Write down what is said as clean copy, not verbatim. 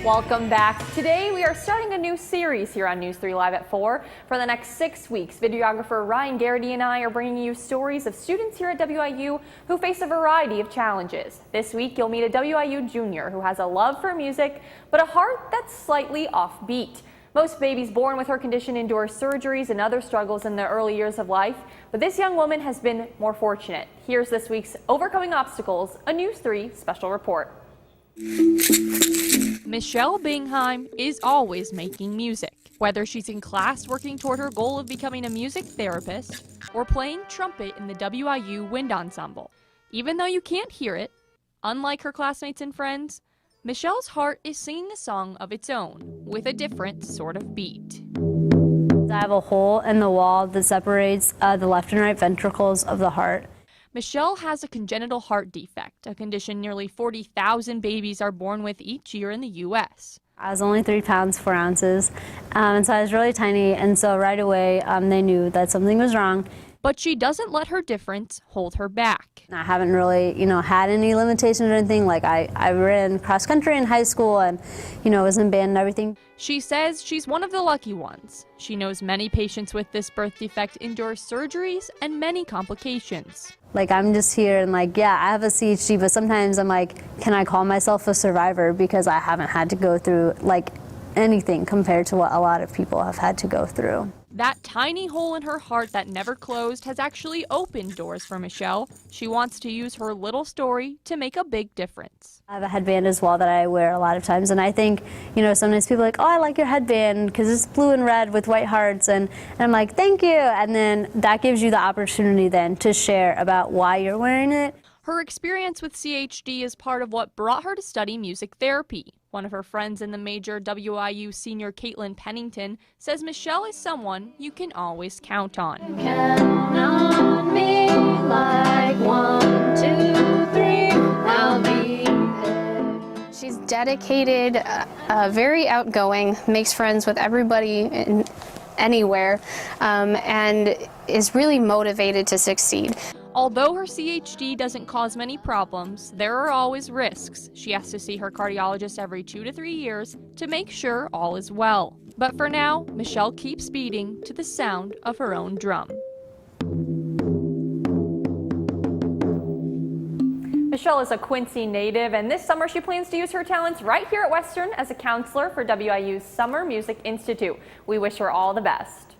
Welcome back. Today we are starting a new series here on News 3 Live at 4. For the next 6 weeks, videographer Garity and I are bringing you stories of students here at WIU who face a variety of challenges. This week you'll meet a WIU junior who has a love for music, but a heart that's slightly offbeat. Most babies born with her condition endure surgeries and other struggles in their early years of life, but this young woman has been more fortunate. Here's this week's Overcoming Obstacles, a News 3 special report. Michelle Bingheim is always making music. Whether she's in class working toward her goal of becoming a music therapist or playing trumpet in the WIU Wind Ensemble. Even though you can't hear it, unlike her classmates and friends, Michelle's heart is singing a song of its own with a different sort of beat. I have a hole in the wall that separates the left and right ventricles of the heart. Michelle has a congenital heart defect, a condition nearly 40,000 babies are born with each year in the U.S. I was only 3 pounds 4 ounces, and so I was really tiny, and so right away they knew that something was wrong. But she doesn't let her difference hold her back. I haven't really, had any limitations or anything. Like I ran cross country in high school and, was in band and everything. She says she's one of the lucky ones. She knows many patients with this birth defect endure surgeries and many complications. Like I'm just here and yeah, I have a CHD, but sometimes I'm like, can I call myself a survivor because I haven't had to go through anything compared to what a lot of people have had to go through. That tiny hole in her heart that never closed has actually opened doors for Michelle. She wants to use her little story to make a big difference. I have a headband as well that I wear a lot of times, and I think, sometimes people are like, oh, I like your headband because it's blue and red with white hearts, and I'm like, thank you, and then that gives you the opportunity then to share about why you're wearing it. Her experience with CHD is part of what brought her to study music therapy. One of her friends in the major, WIU senior Caitlin Pennington, says Michelle is someone you can always count on. Count on me like 1, 2, 3, I'll be there. She's dedicated, very outgoing, makes friends with everybody anywhere, and is really motivated to succeed. Although her CHD doesn't cause many problems, there are always risks. She has to see her cardiologist every 2 to 3 years to make sure all is well. But for now, Michelle keeps beating to the sound of her own drum. Michelle is a Quincy native, and this summer she plans to use her talents right here at Western as a counselor for WIU's Summer Music Institute. We wish her all the best.